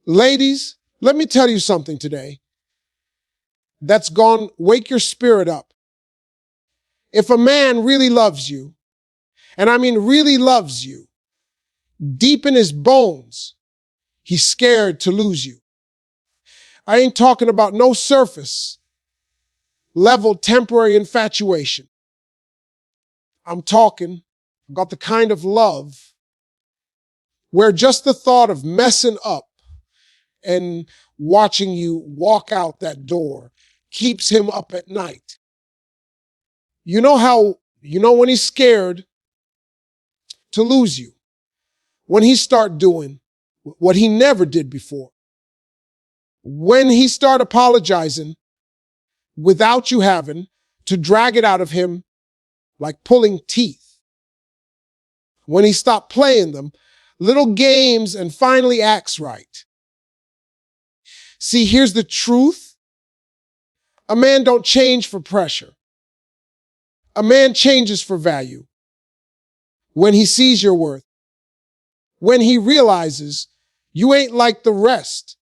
Ladies, let me tell you something today that's gonna wake your spirit up. If a man really loves you, and I mean really loves you, deep in his bones, he's scared to lose you. I ain't talking about no surface level temporary infatuation. I'm talking about the kind of love where just the thought of messing up and watching you walk out that door keeps him up at night. You know when he's scared to lose you, when he start doing what he never did before, when he start apologizing without you having to drag it out of him like pulling teeth, when he stopped playing them little games and finally acts right. See, here's the truth. A man don't change for pressure. A man changes for value. When he sees your worth, when he realizes you ain't like the rest,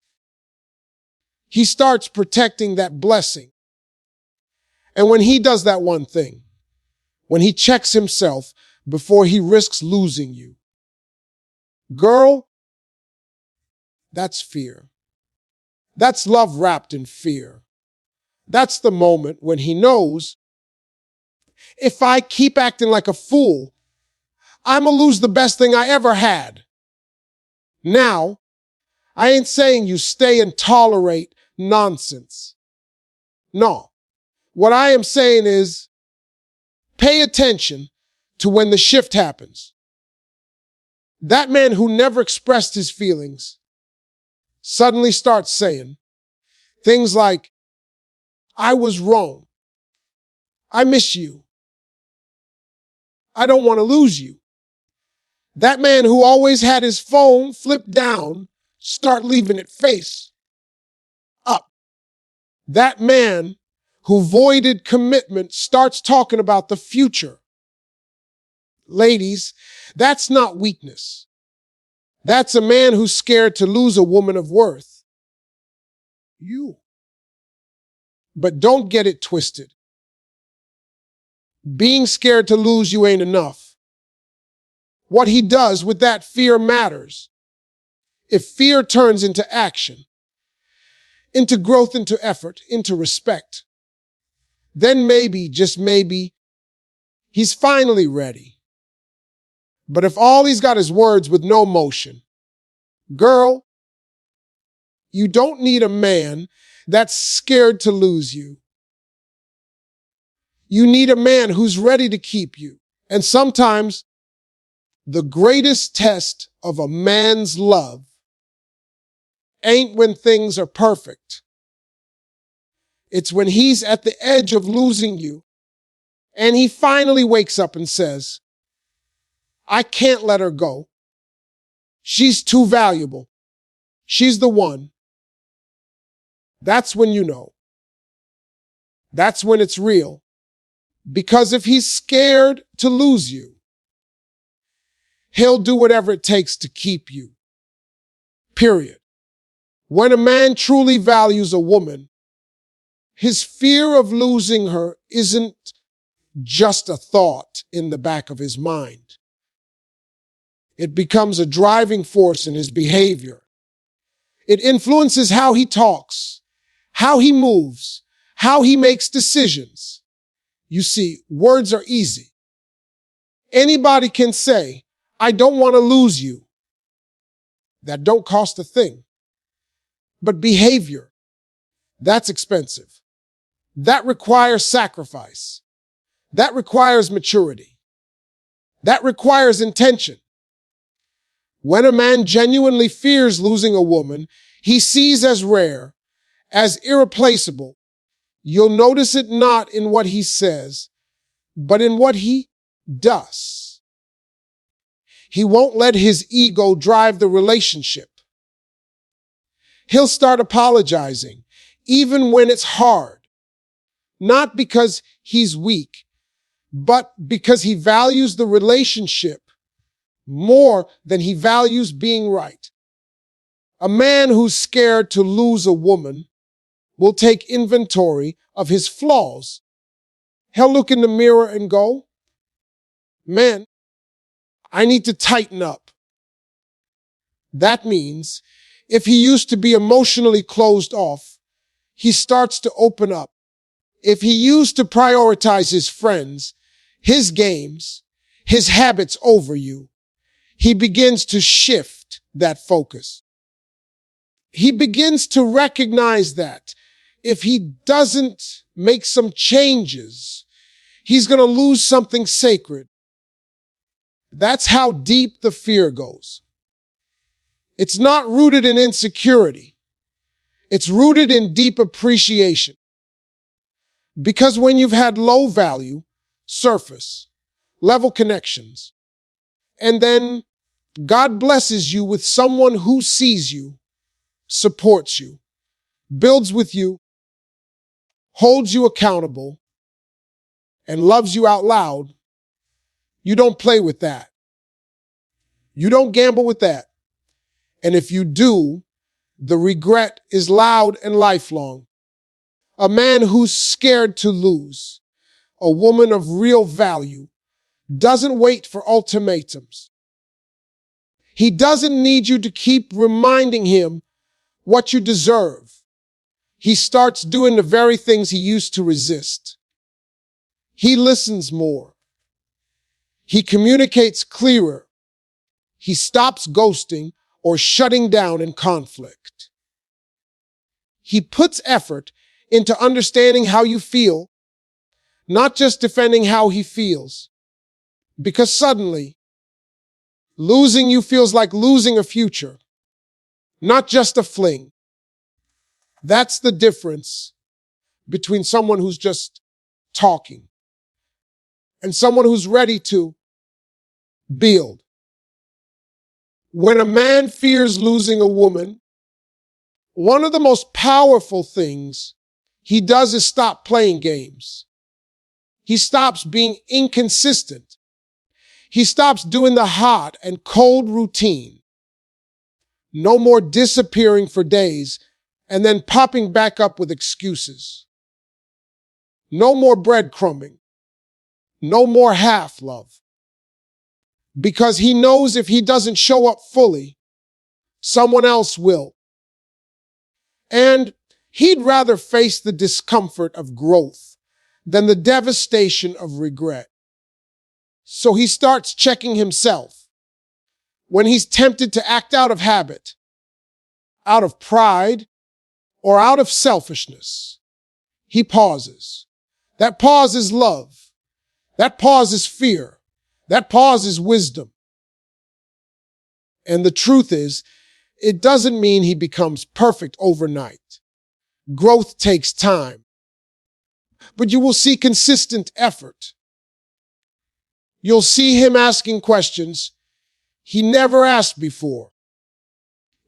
he starts protecting that blessing. And when he does that one thing, when he checks himself before he risks losing you, girl, that's fear. That's love wrapped in fear. That's the moment when he knows, if I keep acting like a fool, I'm gonna lose the best thing I ever had. Now, I ain't saying you stay and tolerate nonsense. No. What I am saying is, pay attention to when the shift happens. That man who never expressed his feelings suddenly starts saying things like, I was wrong. I miss you. I don't want to lose you. That man who always had his phone flipped down, start leaving it face up. That man who voided commitment starts talking about the future. Ladies, that's not weakness. That's a man who's scared to lose a woman of worth. You. But don't get it twisted. Being scared to lose you ain't enough. What he does with that fear matters. If fear turns into action, into growth, into effort, into respect, then maybe, just maybe, he's finally ready. But if all he's got is words with no motion, girl, you don't need a man that's scared to lose you. You need a man who's ready to keep you. And sometimes the greatest test of a man's love ain't when things are perfect. It's when he's at the edge of losing you and he finally wakes up and says, I can't let her go. She's too valuable. She's the one. That's when you know. That's when it's real. Because if he's scared to lose you, he'll do whatever it takes to keep you. Period. When a man truly values a woman, his fear of losing her isn't just a thought in the back of his mind. It becomes a driving force in his behavior. It influences how he talks, how he moves, how he makes decisions. You see, words are easy. Anybody can say, I don't want to lose you. That don't cost a thing. But behavior, that's expensive. That requires sacrifice. That requires maturity. That requires intention. When a man genuinely fears losing a woman he sees as rare, as irreplaceable, you'll notice it not in what he says, but in what he does. He won't let his ego drive the relationship. He'll start apologizing, even when it's hard, not because he's weak, but because he values the relationship more than he values being right. A man who's scared to lose a woman will take inventory of his flaws. He'll look in the mirror and go, man, I need to tighten up. That means if he used to be emotionally closed off, he starts to open up. If he used to prioritize his friends, his games, his habits over you, he begins to shift that focus. He begins to recognize that if he doesn't make some changes, he's going to lose something sacred. That's how deep the fear goes. It's not rooted in insecurity. It's rooted in deep appreciation. Because when you've had low value, surface, level connections, and then God blesses you with someone who sees you, supports you, builds with you, holds you accountable, and loves you out loud, you don't play with that. You don't gamble with that. And if you do, the regret is loud and lifelong. A man who's scared to lose, a woman of real value, doesn't wait for ultimatums. He doesn't need you to keep reminding him what you deserve. He starts doing the very things he used to resist. He listens more. He communicates clearer. He stops ghosting or shutting down in conflict. He puts effort into understanding how you feel, not just defending how he feels. Because suddenly, losing you feels like losing a future, not just a fling. That's the difference between someone who's just talking and someone who's ready to build. When a man fears losing a woman, one of the most powerful things he does is stop playing games. He stops being inconsistent. He stops doing the hot and cold routine. No more disappearing for days and then popping back up with excuses. No more breadcrumbing. No more half love. Because he knows if he doesn't show up fully, someone else will. And he'd rather face the discomfort of growth than the devastation of regret. So he starts checking himself. When he's tempted to act out of habit, out of pride, or out of selfishness, he pauses. That pause is love. That pause is fear. That pause is wisdom. And the truth is, it doesn't mean he becomes perfect overnight. Growth takes time. But you will see consistent effort. You'll see him asking questions he never asked before.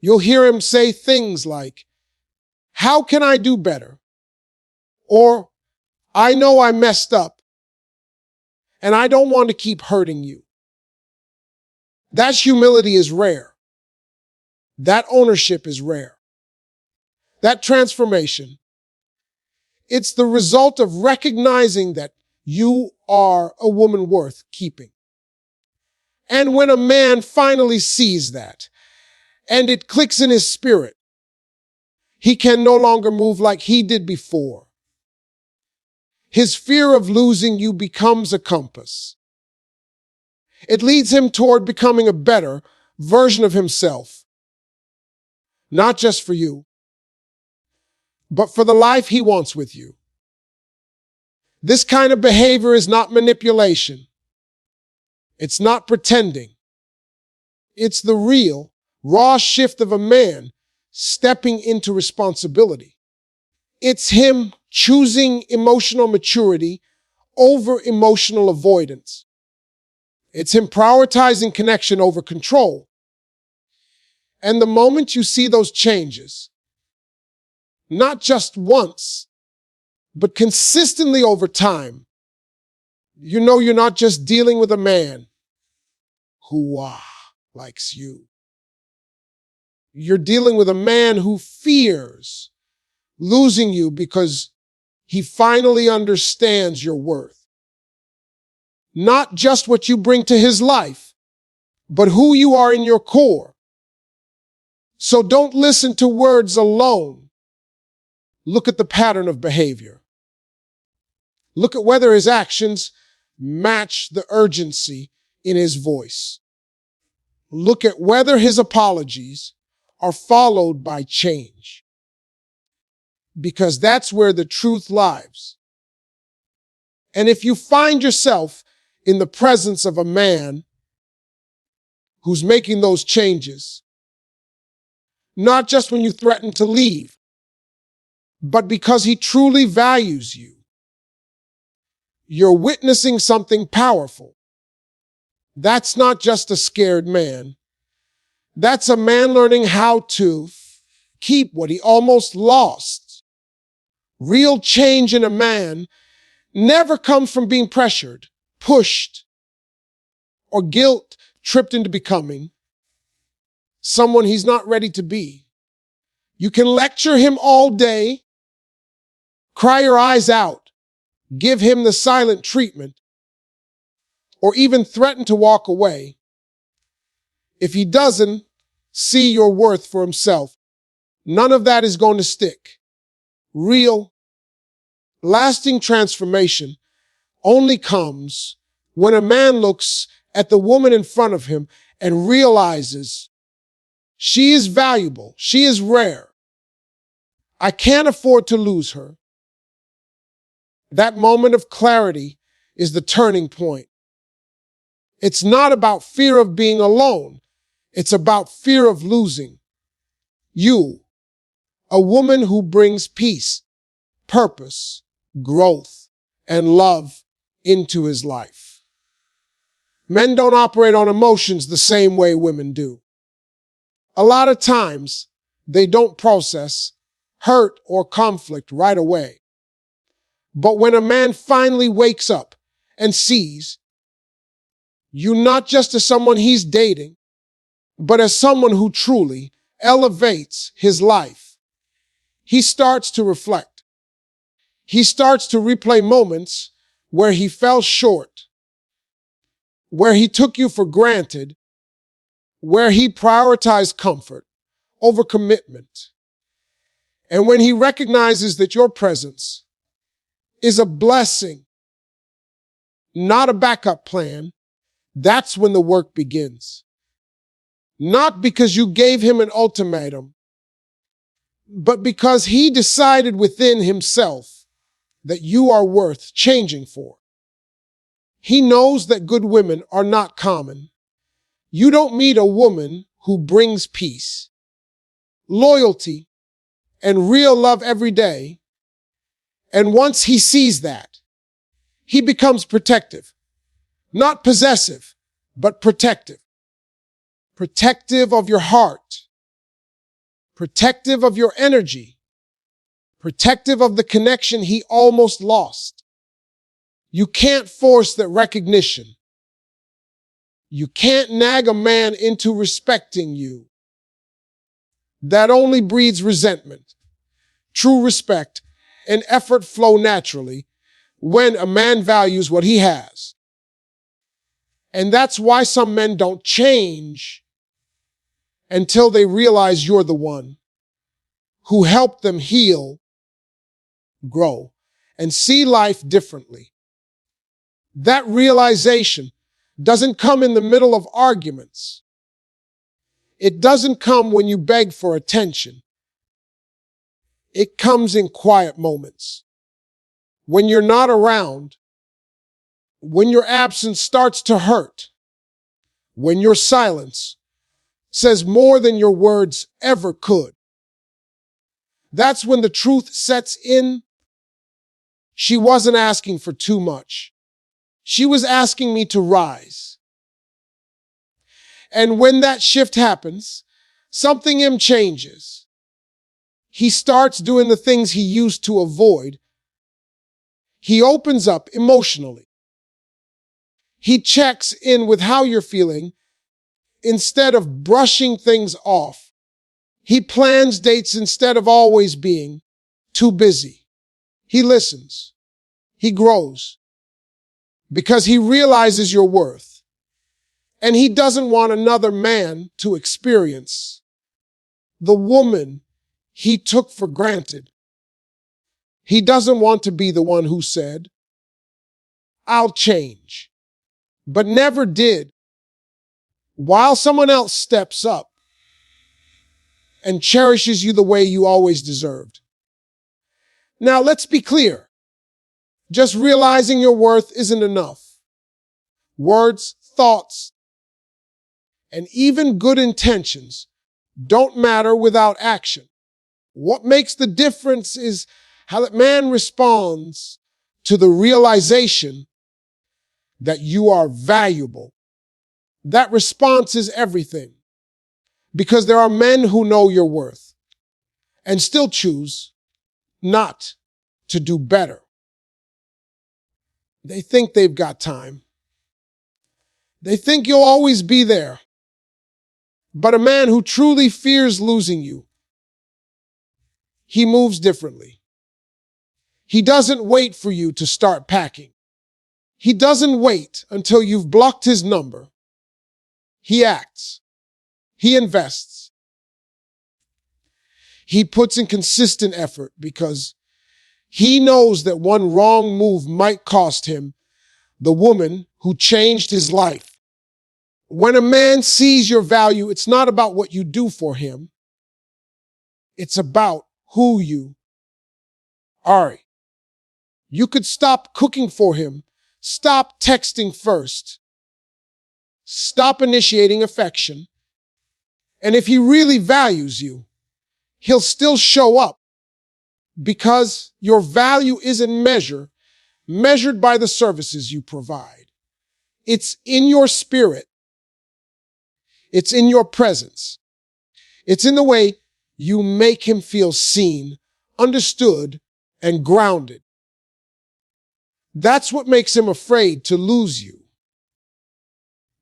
You'll hear him say things like, "How can I do better?" Or, "I know I messed up, and I don't want to keep hurting you." That humility is rare. That ownership is rare. That transformation, it's the result of recognizing that you are a woman worth keeping. And when a man finally sees that, and it clicks in his spirit, he can no longer move like he did before. His fear of losing you becomes a compass. It leads him toward becoming a better version of himself. Not just for you, but for the life he wants with you. This kind of behavior is not manipulation. It's not pretending. It's the real, raw shift of a man stepping into responsibility. It's him choosing emotional maturity over emotional avoidance. It's him prioritizing connection over control. And the moment you see those changes, not just once, but consistently over time, you know you're not just dealing with a man who likes you. You're dealing with a man who fears losing you because he finally understands your worth. Not just what you bring to his life, but who you are in your core. So don't listen to words alone. Look at the pattern of behavior. Look at whether his actions match the urgency in his voice. Look at whether his apologies are followed by change. Because that's where the truth lies. And if you find yourself in the presence of a man who's making those changes, not just when you threaten to leave, but because he truly values you, you're witnessing something powerful. That's not just a scared man. That's a man learning how to keep what he almost lost. Real change in a man never comes from being pressured, pushed, or guilt tripped into becoming someone he's not ready to be. You can lecture him all day, cry your eyes out, give him the silent treatment, or even threaten to walk away. If he doesn't see your worth for himself, none of that is going to stick. Real, lasting transformation only comes when a man looks at the woman in front of him and realizes she is valuable, she is rare. I can't afford to lose her. That moment of clarity is the turning point. It's not about fear of being alone. It's about fear of losing you, a woman who brings peace, purpose, growth, and love into his life. Men don't operate on emotions the same way women do. A lot of times, they don't process hurt or conflict right away. But when a man finally wakes up and sees you not just as someone he's dating, but as someone who truly elevates his life, he starts to reflect. He starts to replay moments where he fell short, where he took you for granted, where he prioritized comfort over commitment. And when he recognizes that your presence is a blessing, not a backup plan, that's when the work begins. Not because you gave him an ultimatum, but because he decided within himself that you are worth changing for. He knows that good women are not common. You don't meet a woman who brings peace, loyalty, and real love every day. And once he sees that, he becomes protective. Not possessive, but protective. Protective of your heart. Protective of your energy. Protective of the connection he almost lost. You can't force that recognition. You can't nag a man into respecting you. That only breeds resentment. True respect and effort flow naturally when a man values what he has. And that's why some men don't change until they realize you're the one who helped them heal, grow, and see life differently. That realization doesn't come in the middle of arguments. It doesn't come when you beg for attention. It comes in quiet moments. When you're not around, when your absence starts to hurt, when your silence says more than your words ever could. That's when the truth sets in. She wasn't asking for too much. She was asking me to rise. And when that shift happens, something in him changes. He starts doing the things he used to avoid. He opens up emotionally. He checks in with how you're feeling instead of brushing things off. He plans dates instead of always being too busy. He listens. He grows because he realizes your worth. And he doesn't want another man to experience the woman he took for granted. He doesn't want to be the one who said, "I'll change," but never did, while someone else steps up and cherishes you the way you always deserved. Now, let's be clear. Just realizing your worth isn't enough. Words, thoughts, and even good intentions don't matter without action. What makes the difference is how that man responds to the realization that you are valuable. That response is everything, because there are men who know your worth and still choose not to do better. They think they've got time. They think you'll always be there. But a man who truly fears losing you, he moves differently. He doesn't wait for you to start packing. He doesn't wait until you've blocked his number. He acts. He invests. He puts in consistent effort because he knows that one wrong move might cost him the woman who changed his life. When a man sees your value, it's not about what you do for him. It's about who you are. You could stop cooking for him, stop texting first, stop initiating affection, and if he really values you, he'll still show up, because your value isn't measured by the services you provide. It's in your spirit. It's in your presence. It's in the way you make him feel seen, understood, and grounded. That's what makes him afraid to lose you.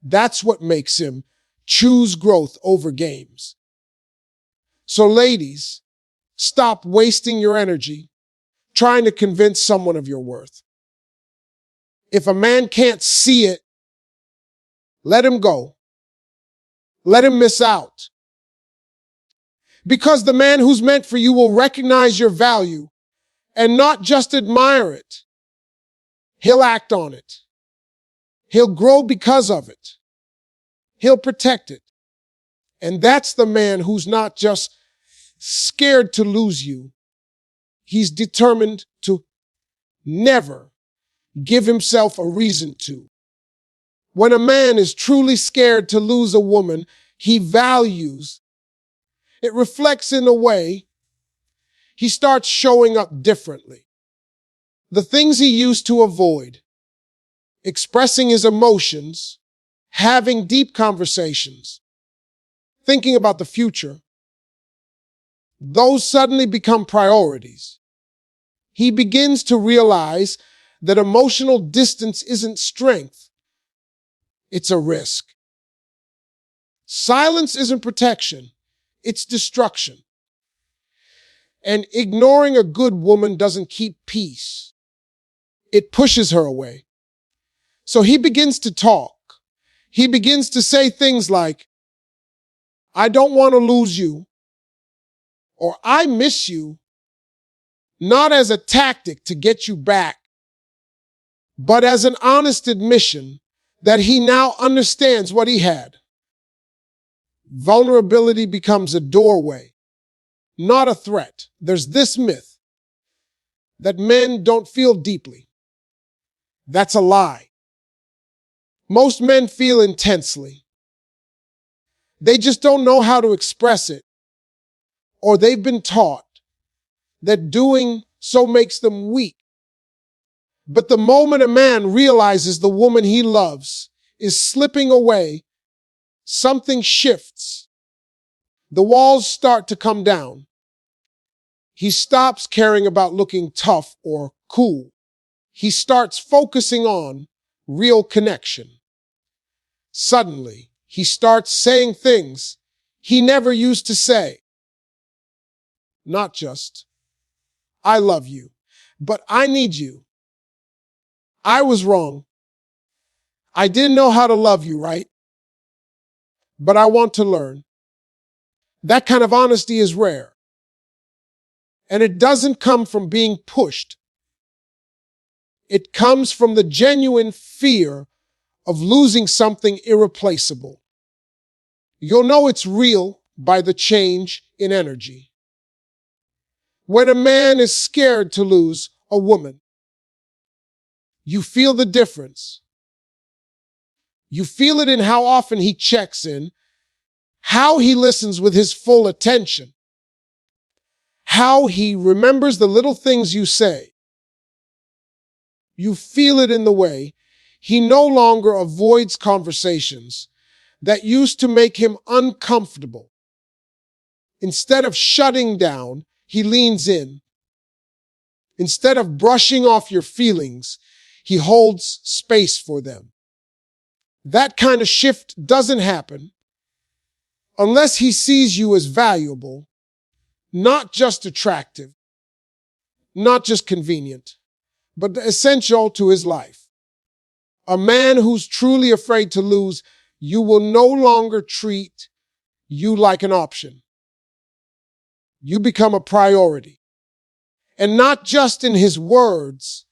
That's what makes him choose growth over games. So ladies, stop wasting your energy trying to convince someone of your worth. If a man can't see it, let him go. Let him miss out. Because the man who's meant for you will recognize your value and not just admire it. He'll act on it. He'll grow because of it. He'll protect it. And that's the man who's not just scared to lose you. He's determined to never give himself a reason to. When a man is truly scared to lose a woman he values, it reflects in a way he starts showing up differently. The things he used to avoid, expressing his emotions, having deep conversations, thinking about the future, those suddenly become priorities. He begins to realize that emotional distance isn't strength, it's a risk. Silence isn't protection, it's destruction. And ignoring a good woman doesn't keep peace. It pushes her away. So he begins to talk. He begins to say things like, "I don't want to lose you," or "I miss you," not as a tactic to get you back, but as an honest admission that he now understands what he had. Vulnerability becomes a doorway, not a threat. There's this myth that men don't feel deeply. That's a lie. Most men feel intensely. They just don't know how to express it, or they've been taught that doing so makes them weak. But the moment a man realizes the woman he loves is slipping away, something shifts. The walls start to come down. He stops caring about looking tough or cool. He starts focusing on real connection. Suddenly, he starts saying things he never used to say. not just, I love you, but I need you. I was wrong. I didn't know how to love you right, but I want to learn. That kind of honesty is rare. And it doesn't come from being pushed. It comes from the genuine fear of losing something irreplaceable. You'll know it's real by the change in energy. When a man is scared to lose a woman, you feel the difference. You feel it in how often he checks in, how he listens with his full attention, how he remembers the little things you say. You feel it in the way he no longer avoids conversations that used to make him uncomfortable. Instead of shutting down, he leans in. Instead of brushing off your feelings, he holds space for them. That kind of shift doesn't happen unless he sees you as valuable, not just attractive, not just convenient, but essential to his life. A man who's truly afraid to lose you will no longer treat you like an option. You become a priority. And not just in his words,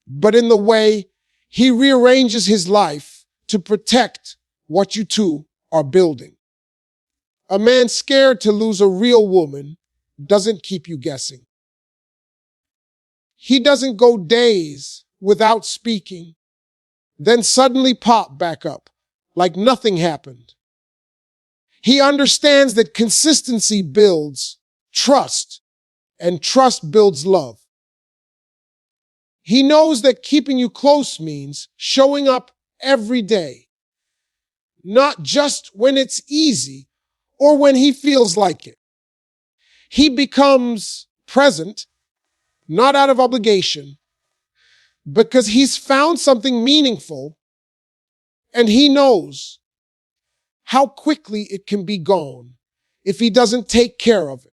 but in the way he rearranges his life to protect what you two are building. A man scared to lose a real woman doesn't keep you guessing. He doesn't go days without speaking, then suddenly pop back up like nothing happened. He understands that consistency builds trust, and trust builds love. He knows that keeping you close means showing up every day, not just when it's easy or when he feels like it. He becomes present, not out of obligation, because he's found something meaningful and he knows how quickly it can be gone if he doesn't take care of it.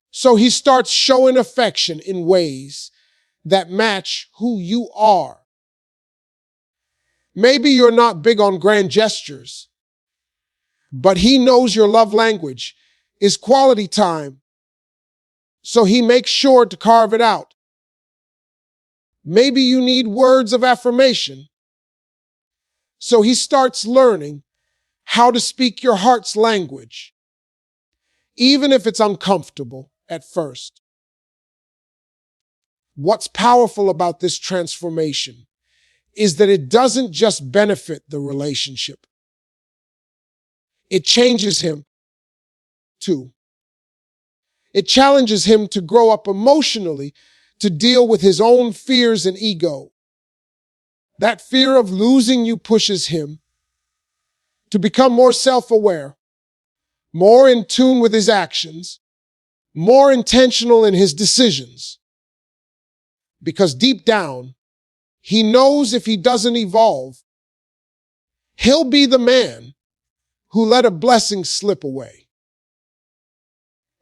So he starts showing affection in ways that match who you are. Maybe you're not big on grand gestures, but he knows your love language is quality time, so he makes sure to carve it out. Maybe you need words of affirmation, so he starts learning how to speak your heart's language, even if it's uncomfortable at first. What's powerful about this transformation is that it doesn't just benefit the relationship. It changes him too. It challenges him to grow up emotionally, to deal with his own fears and ego. That fear of losing you pushes him to become more self-aware, more in tune with his actions, more intentional in his decisions. Because deep down, he knows if he doesn't evolve, he'll be the man who let a blessing slip away.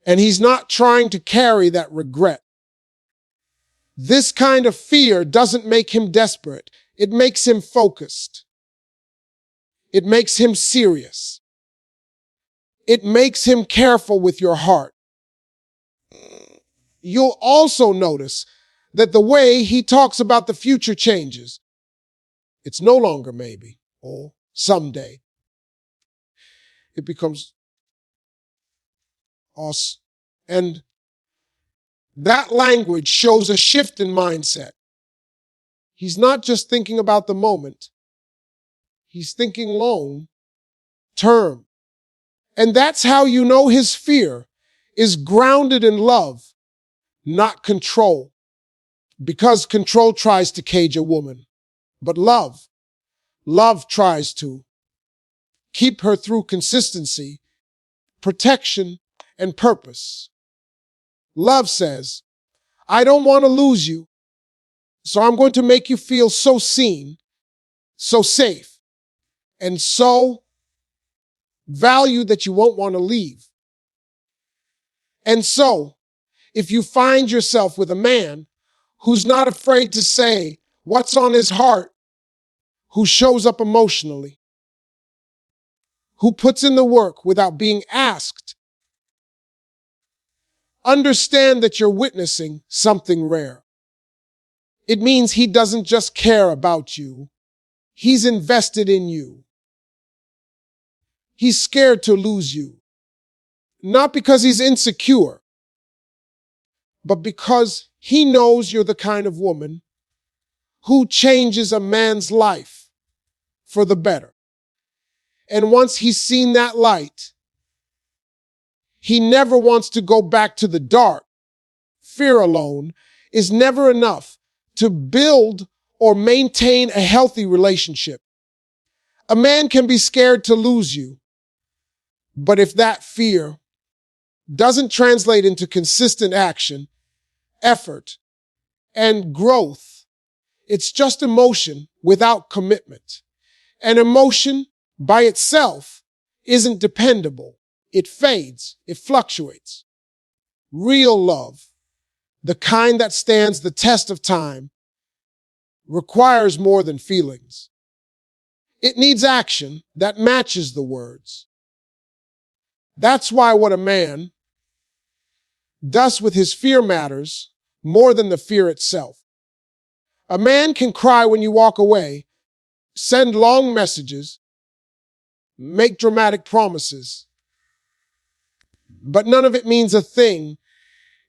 And he's not trying to carry that regret. This kind of fear doesn't make him desperate. It makes him focused. It makes him serious. It makes him careful with your heart. You'll also notice that the way he talks about the future changes. It's no longer maybe or someday. It becomes us. And that language shows a shift in mindset. He's not just thinking about the moment. He's thinking long term. And that's how you know his fear is grounded in love, not control. Because control tries to cage a woman. But love tries to keep her through consistency, protection, and purpose. Love says, I don't want to lose you, so I'm going to make you feel so seen, so safe, and so valued that you won't want to leave. And so, if you find yourself with a man who's not afraid to say what's on his heart, who shows up emotionally, who puts in the work without being asked, understand that you're witnessing something rare. It means he doesn't just care about you. He's invested in you. He's scared to lose you. Not because he's insecure, but because he knows you're the kind of woman who changes a man's life for the better. And once he's seen that light, he never wants to go back to the dark. Fear alone is never enough to build or maintain a healthy relationship. A man can be scared to lose you, but if that fear doesn't translate into consistent action, effort, and growth, it's just emotion without commitment. And emotion by itself isn't dependable. It fades, it fluctuates. Real love, the kind that stands the test of time, requires more than feelings. It needs action that matches the words. That's why what a man does with his fear matters more than the fear itself. A man can cry when you walk away, send long messages, make dramatic promises, but none of it means a thing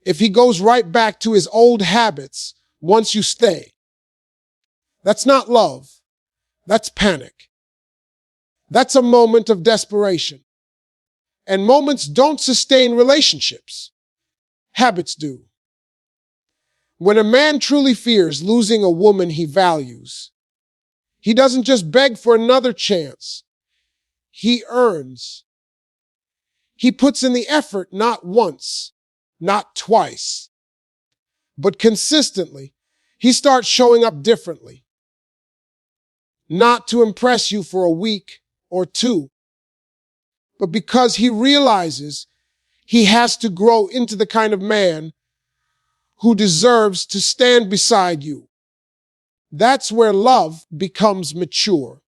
if he goes right back to his old habits once you stay. That's not love. That's panic. That's a moment of desperation. And moments don't sustain relationships. Habits do. When a man truly fears losing a woman he values, he doesn't just beg for another chance. He earns. He puts in the effort not once, not twice, but consistently. He starts showing up differently. Not to impress you for a week or two, but because he realizes he has to grow into the kind of man who deserves to stand beside you. That's where love becomes mature.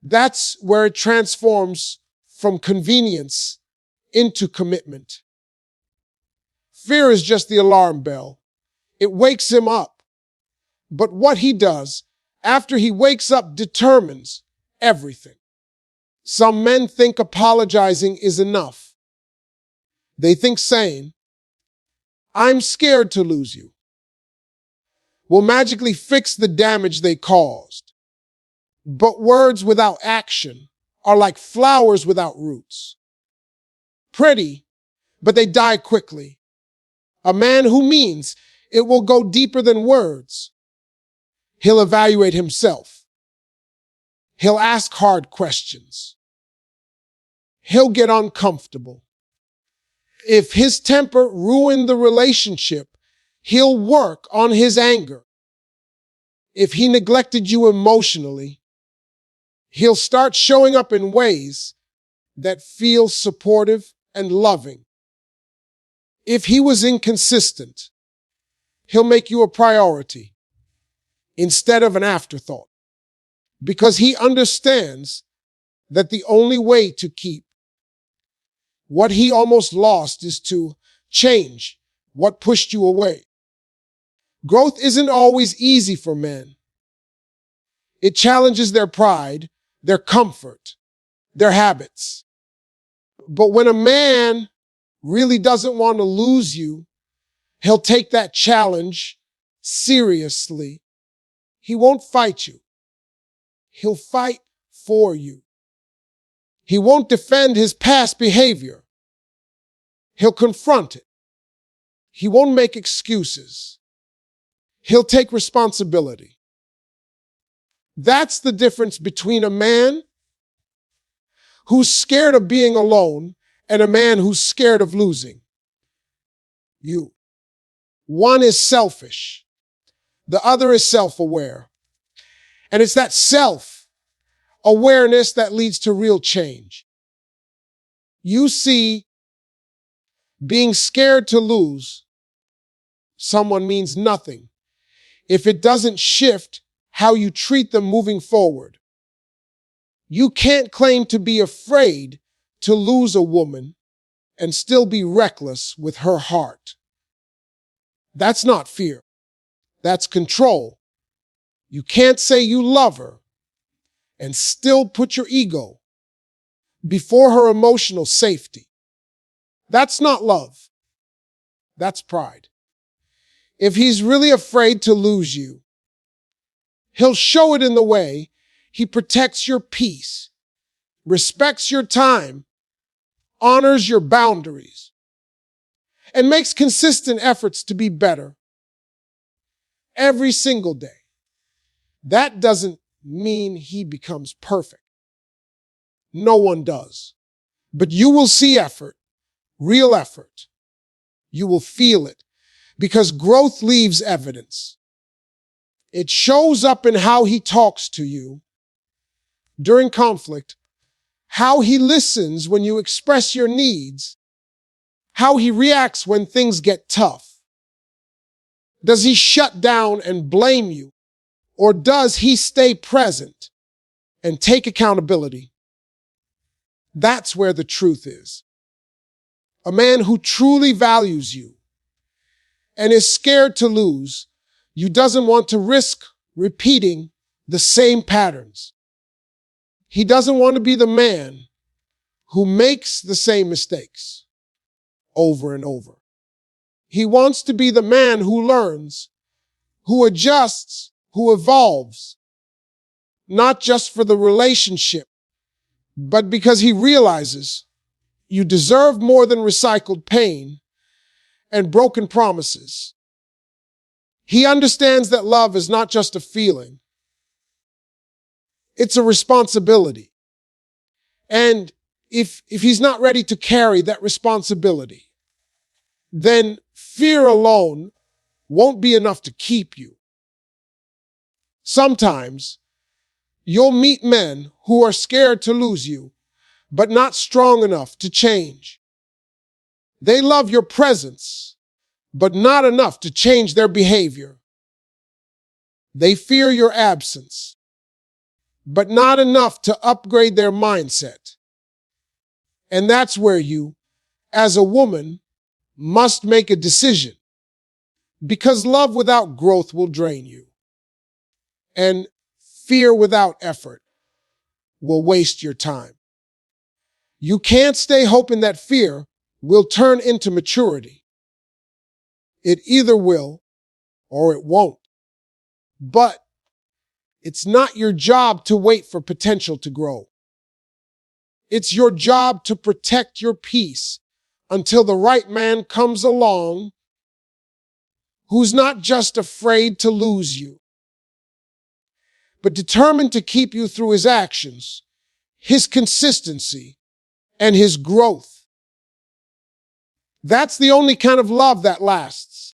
That's where it transforms from convenience into commitment. Fear is just the alarm bell. It wakes him up. But what he does after he wakes up determines everything. Some men think apologizing is enough. They think saying, "I'm scared to lose you," will magically fix the damage they caused. But words without action are like flowers without roots. Pretty, but they die quickly. A man who means it will go deeper than words. He'll evaluate himself. He'll ask hard questions. He'll get uncomfortable. If his temper ruined the relationship, he'll work on his anger. If he neglected you emotionally, he'll start showing up in ways that feel supportive and loving. If he was inconsistent, he'll make you a priority instead of an afterthought, because he understands that the only way to keep what he almost lost is to change what pushed you away. Growth isn't always easy for men. It challenges their pride, their comfort, their habits. But when a man really doesn't want to lose you, he'll take that challenge seriously. He won't fight you. He'll fight for you. He won't defend his past behavior. He'll confront it. He won't make excuses. He'll take responsibility. That's the difference between a man who's scared of being alone and a man who's scared of losing you. One is selfish. The other is self-aware. And it's that self-awareness that leads to real change. You see, being scared to lose someone means nothing if it doesn't shift how you treat them moving forward. You can't claim to be afraid to lose a woman and still be reckless with her heart. That's not fear. That's control. You can't say you love her and still put your ego before her emotional safety. That's not love. That's pride. If he's really afraid to lose you, he'll show it in the way he protects your peace, respects your time, honors your boundaries, and makes consistent efforts to be better every single day. That doesn't mean he becomes perfect. No one does. But you will see effort, real effort. You will feel it because growth leaves evidence. It shows up in how he talks to you during conflict, how he listens when you express your needs, how he reacts when things get tough. Does he shut down and blame you? Or does he stay present and take accountability? That's where the truth is. A man who truly values you and is scared to lose you doesn't want to risk repeating the same patterns. He doesn't want to be the man who makes the same mistakes over and over. He wants to be the man who learns, who adjusts, who evolves, not just for the relationship, but because he realizes you deserve more than recycled pain and broken promises. He understands that love is not just a feeling. It's a responsibility. And if he's not ready to carry that responsibility, then fear alone won't be enough to keep you. Sometimes you'll meet men who are scared to lose you, but not strong enough to change. They love your presence, but not enough to change their behavior. They fear your absence, but not enough to upgrade their mindset. And that's where you, as a woman, must make a decision, because love without growth will drain you, and fear without effort will waste your time. You can't stay hoping that fear will turn into maturity. It either will or it won't. But it's not your job to wait for potential to grow. It's your job to protect your peace until the right man comes along who's not just afraid to lose you, but determined to keep you through his actions, his consistency, and his growth. That's the only kind of love that lasts.